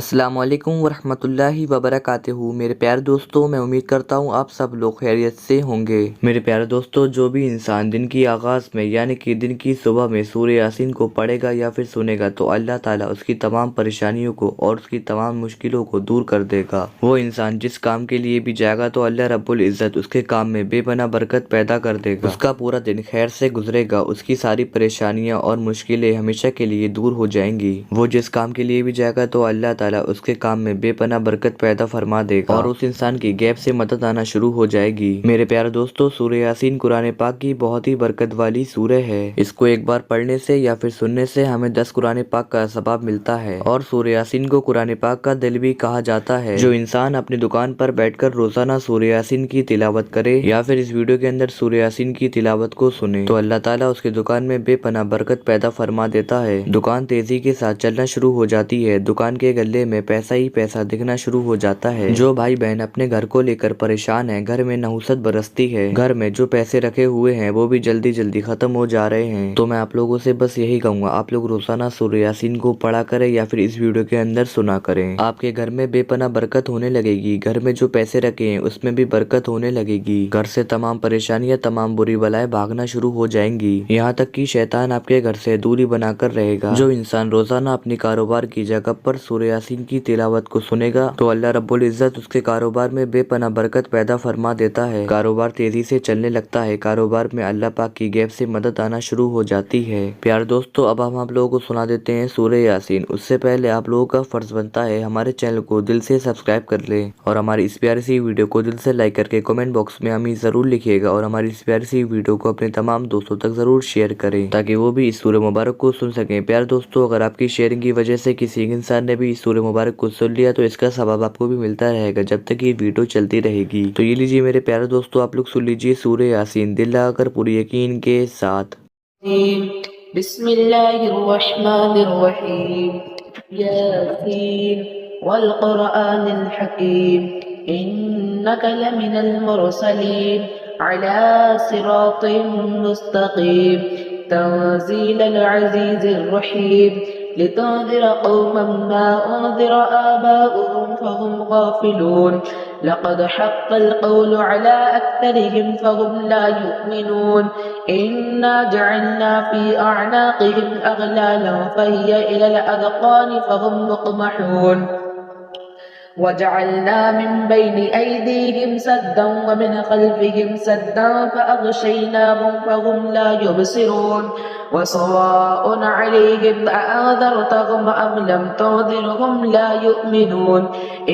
अस्सलामुअलैकुम वरहमतुल्लाहि वबरकातुहू। मेरे प्यारे दोस्तों, मैं उम्मीद करता हूँ आप सब लोग खैरियत से होंगे। मेरे प्यारे दोस्तों, जो भी इंसान दिन की आगाज़ में यानी कि दिन की सुबह में सूरह यासीन को पढ़ेगा या फिर सुनेगा तो अल्लाह ताला उसकी तमाम परेशानियों को और उसकी तमाम मुश्किलों को दूर कर देगा। वो इंसान जिस काम के लिए भी जाएगा तो अल्लाह रब्बुल इज़्ज़त उसके काम में बेपनाह बरकत पैदा कर देगा। उसका पूरा दिन खैर से गुजरेगा, उसकी सारी परेशानियाँ और मुश्किलें हमेशा के लिए दूर हो जाएंगी। वो जिस काम के लिए भी जाएगा तो अल्लाह ताला उसके काम में बेपनाह बरकत पैदा फरमा देगा और उस इंसान की गैब से मदद आना शुरू हो जाएगी। मेरे प्यारे दोस्तों, सूरह यासीन कुरान पाक की बहुत ही बरकत वाली सूरह है। इसको एक बार पढ़ने से या फिर सुनने से हमें 10 कुरान पाक का सवाब मिलता है और सूरह यासीन को कुरान पाक का दिल भी कहा जाता है। जो इंसान अपनी दुकान पर बैठकर रोजाना सूरह यासीन की तिलावत करे या फिर इस वीडियो के अंदर सूरह यासीन की तिलावत को सुने तो अल्लाह ताला उसकी दुकान में बेपनाह बरकत पैदा फरमा देता है। दुकान तेजी के साथ चलना शुरू हो जाती है। दुकान के गले में पैसा ही पैसा दिखना शुरू हो जाता है। जो भाई बहन अपने घर को लेकर परेशान है, घर में नहुसत बरसती है, घर में जो पैसे रखे हुए हैं वो भी जल्दी जल्दी खत्म हो जा रहे हैं, तो मैं आप लोगों से बस यही कहूँगा, आप लोग रोजाना सूरह यासीन को पढ़ा करें या फिर इस वीडियो के अंदर सुना करें। आपके घर में बेपनाह बरकत होने लगेगी। घर में जो पैसे रखे हैं उसमें भी बरकत होने लगेगी। घर से तमाम परेशानियां, तमाम बुरी बलाएं भागना शुरू हो जाएंगी। यहाँ तक कि शैतान आपके घर से दूरी बनाकर रहेगा। जो इंसान रोजाना अपनी कारोबार की जगह पर सूरह यासीन की तिलावत को सुनेगा तो अल्लाह रब्बुल इज़्ज़त उसके कारोबार में बेपनाह बरकत पैदा फरमा देता है। कारोबार तेजी से चलने लगता है। कारोबार में अल्लाह पाक की गैब से मदद आना शुरू हो जाती है। प्यारे दोस्तों, अब हम आप लोगों को सुना देते हैं सूरह यासीन। उससे पहले आप लोगों का फर्ज बनता है हमारे चैनल को दिल से सब्सक्राइब कर ले और हमारी इस प्यारी सी वीडियो को दिल से लाइक करके कमेंट बॉक्स में हमें जरूर लिखिएगा और हमारी इस प्यारी सी वीडियो को अपने तमाम दोस्तों तक जरूर शेयर करें ताकि वो भी इस सूरह मुबारक को सुन सकें। प्यारे दोस्तों, अगर आपकी शेयरिंग की वजह से किसी इंसान ने भी इस सूरह मुबारक को सुन लिया तो इसका सवाब आपको भी मिलता रहेगा जब तक ये वीडियो चलती रहेगी। तो ये लीजिए मेरे प्यारे दोस्तों, आप लोग सुन लीजिए सूरह यासीन दिल लगाकर पूरी यकीन के साथ। बिस्मिल्लाहिर्रहमानिर्रहीम यासीन वल क़ुरआनिल हकीम इन्नका लमिनल मुरसलीन अला सिरातिम मुस्तक़ीम तंज़ीलल अज़ीज़िर रहीम लितुन्ज़िर क़ौमन मा उन्ज़िर आबाउहुम फ़हुम गाफ़िलून लक़द हक़्क़ल क़ौलु अला अक्तरिहिम फ़हुम ला युमिनून इन्ना जअलना फ़ी अअनाक़िहिम अग़लालन फ़हिय इलल अज़क़ानि फ़हुम मुक़महून वजअलना मिन बैनि ऐदीहिम सद्दन व मिन ख़ल्फ़िहिम सद्दन फ़अग़शयनाहुम फ़हुम ला युबसिरून वसवाअन अलैहिम अअन्ज़रतहुम अम लम तुन्ज़िरहुम ला युमिनून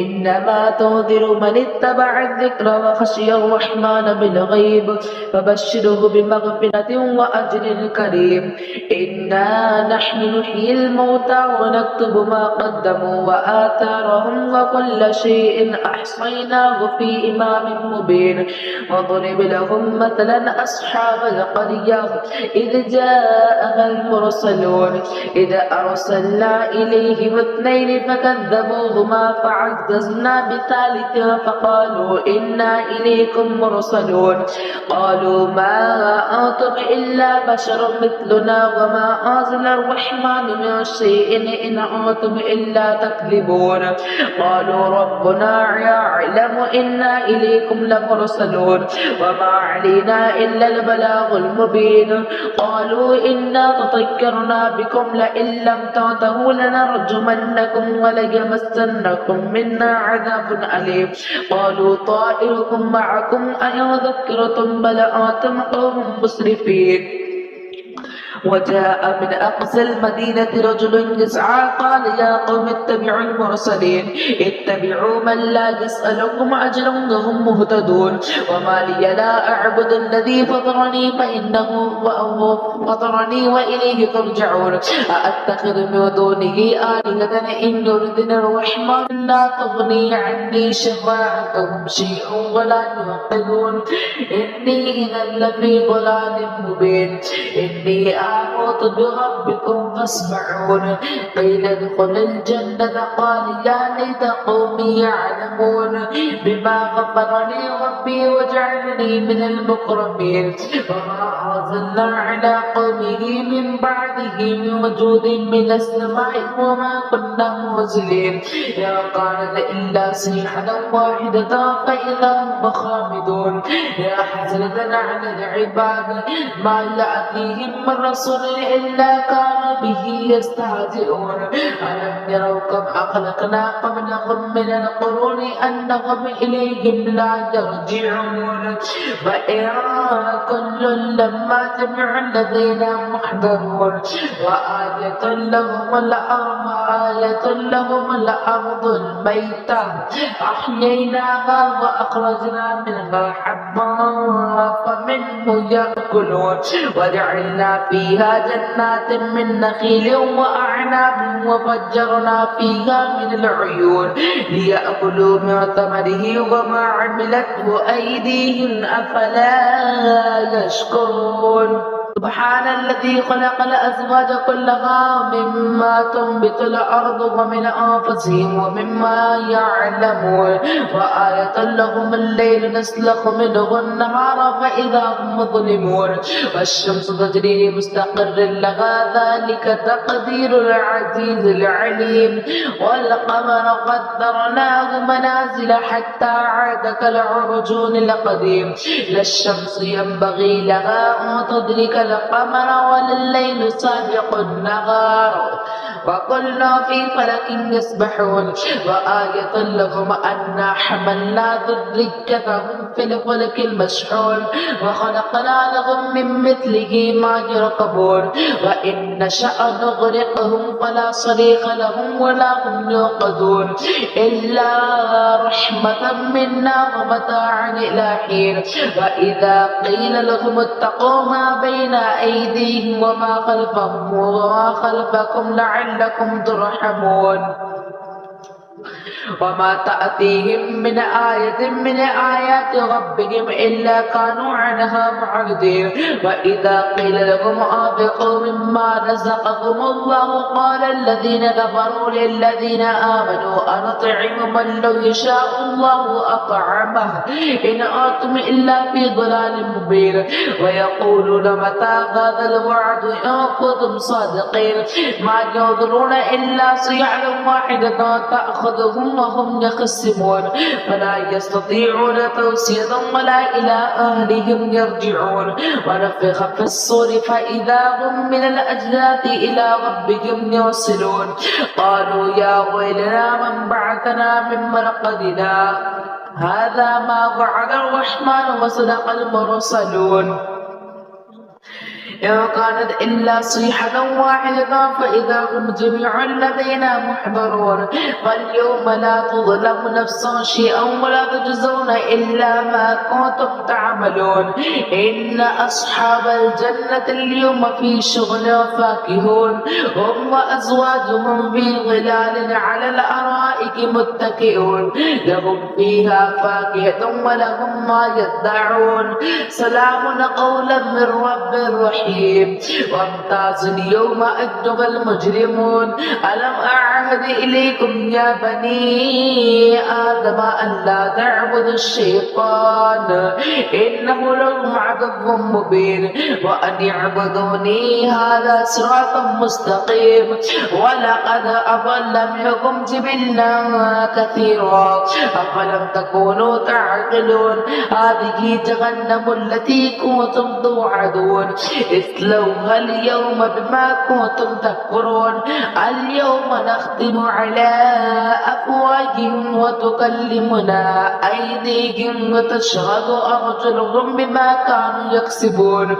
इन्नमा तुन्ज़िरु मन इत्तबअ अज़्ज़िक्र व ख़शिय अर्रहमान बिलग़ैब फ़बश्शिरहु बिमग़फ़िरतिन व अज्रिन करीम इन्ना नहनु नुह्यिल मौता व नक्तुबु मा क़द्दमू व आथारहुम व कुल्ल शैइन अहसैनाहु फ़ी इमामिन मुबीन वضرب لهم مثلا أصحاب القرية إذ جاءها المرسلون إذ أرسلنا إليهم اثنين فكذبوهما فعززنا بثالث فقالوا إنا إليكم مرسلون قالوا ما أنتم إلا بشر مثلنا وما أنزل الرحمن من شيء إن أنتم إلا تكذبون قالوا ربنا يعلم إنا إليكم لمرسلون وما علينا إلا البلاغ المبين قالوا إنا تطيرنا بكم لئن لم تنتهوا لنرجمنكم وليمسنكم منا عذاب أليم قالوا طائركم معكم أئن ذكرتم بل أنتم قوم مسرفين وجاء من أقصى المدينة رجل يسعى قال يا قوم اتبعوا المرسلين اتبعوا من لا يسألكم أجرا وهم مهتدون وما لي لا أعبد الذي فطرني فإنه فطرني وإليه ترجعون أأتخذ من دونه آلهة إن يردن الرحمن لا تغني عني شفاعتهم شيئا ولا ينقذون إني إذا لفي ضلال مبين إني آمنت بربكم ربكم فاسمعون قيل ادخل الجنة قال يا ليت قومي يعلمون بما غفر لي ربي وجعلني من المكرمين وما أرسلنا على قومه من بعده من وجود من السماء وما كنا مرسلين يا كانت إلا صيحة واحدة فإذا هم خامدون يا حسرة على العباد ما يأتيهم من رسول إلا كانوا به يستهزئون ألم يروا كم أخلقنا قبلهم من القرون أنهم إليهم لا يرجعون وإن كل لما جميع الذين محضرون وآية لهم الأرض الميتة أحييناها وأخرجنا منها حبا فمنه يأكلون وجعلنا فيها جنات من نخيل وأعناب وفجرنا فيها من العيون ليأكلوا من ثمره وما عملته أيديهم أفلا يشكرون سبحان الذي خلق الأزواج كلها مما تنبت الأرض ومن أنفسهم ومما يعلمون وآية لهم الليل نسلخ منه النهار فإذا هم مظلمون والشمس تجري لمستقر لها ذلك تقدير العزيز العليم والقمر قدرناه منازل حتى عاد كالعرجون القديم لا الشمس ينبغي لها أن تدرك القمر ولا الليل سابق النهار وكلنا في فلك يسبحون وآية لهم أنا حملنا ذريتهم في الفلك المشحون وخلقنا لهم من مثله ما يركبون وإن نشأ نغرقهم فلا صريخ لهم ولا هم يوقظون إلا رحمة منا ومتاعا إلى حين وإذا قيل لهم اتقوا ما بين أيديهم وما خلفكم لعلكم ترحمون وما تأتيهم من آية من آيات ربهم إلا كانوا عنها معرضين وإذا قيل لهم أنفقوا مما رزقكم الله قال الذين كفروا للذين آمنوا أنطعم من لو يشاء الله أطعمه إن أنتم إلا في ضلال مبين ويقولون متى هذا الوعد إن كنتم صادقين ما ينظرون إلا صيحة واحدة تأخذهم وهم يخصمون فلا يستطيعون توصية ولا إلى أهلهم يرجعون ونفخ في الصور فإذا هم من الأجداث إلى ربهم يوصلون قالوا يا ويلنا من بعثنا من مرقدنا هذا ما وعد الرحمن وصدق المرسلون إن كانت إلا صيحة واحدة فإذا هم جميع لدينا محضرون فاليوم لا تظلم نفس شيئا ولا تجزون إلا ما كنتم تعملون إن أصحاب الجنة اليوم في شغل فاكهون هم وأزواجهم في ظلال على الأرائك متكئون لهم فيها فاكهة ولهم ما يدعون سلام قولا من رب رحيم وامتاز اليوم أيها المجرمون ألم أعهد إليكم يا بني آدم أن لا تعبدوا الشيطان إنه لكم عدو مبين وأن اعبدوني هذا صراط مستقيم ولقد أضل منكم جبلا كثيرا أفلم تكونوا تعقلون هذه جهنم التي كنتم توعدون اصلوها اليوم بما كنتم تكفرون اليوم نختم على أفواههم وتكلمنا أيديهم وتشهد أرجلهم بما كانوا يكسبون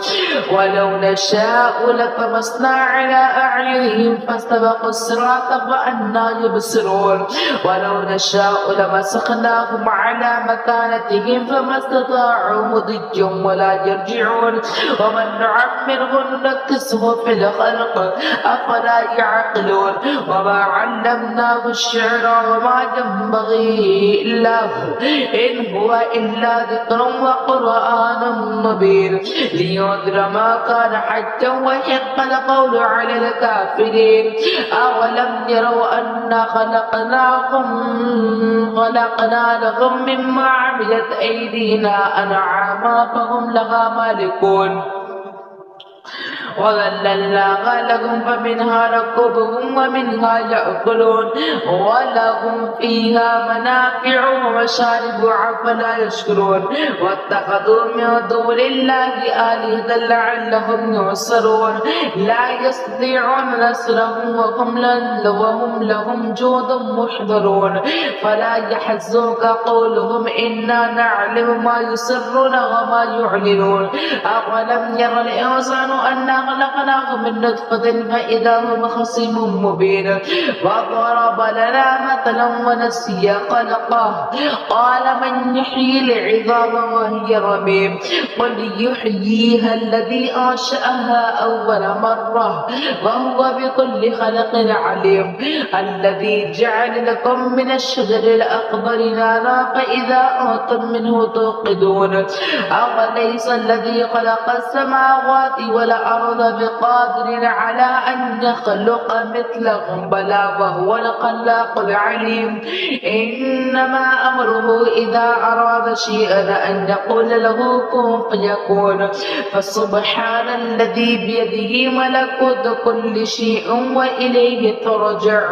ولو نشاء لطمسنا على أعينهم فاستبقوا الصراط فأنى يبصرون ولو نشاء لمسخناهم على مكانتهم فما استطاعوا مضيا ولا يرجعون ومن نعمره نكسه في الخلق أفلا يعقلون وما علمناه الشعر وما ينبغي إلا هو إن هو إلا ذكر وقرآن مبين لينذر ما كان حجا ويحق القول على الكافرين أولم يروا أنا خلقنا لهم مما عملت أيدينا أنعاما فهم لها مالكون وذللناها لهم فمنها ركوبهم ومنها يأكلون ولهم فيها منافع ومشارب أفلا يشكرون واتخذوا من دون الله آلهة لعلهم ينصرون لا يستطيعون نصرهم وهم لهم جند محضرون فلا يحزنك قولهم إنا نعلم ما يسرون وما يعلنون أولم ير الإنسان أنا خلقناه من نطفة فإذا هو خصيم مبين وضرب لنا مثلا ونسي خلقه قال من يحيي العظام وهي رميم قل يحييها الذي أنشأها أول مرة وهو بكل خلق عليم الذي جعل لكم من الشجر الأخضر نارا فإذا أنتم منه توقدون أوليس الذي خلق السماوات والأرض بقادر على أن يخلق مثلهم بلى وهو الخلاق العليم إنما أمره إذا أراد شيئا أن يقول له كن فيكون فسبحان الذي بيده ملكوت كل شيء وإليه ترجعون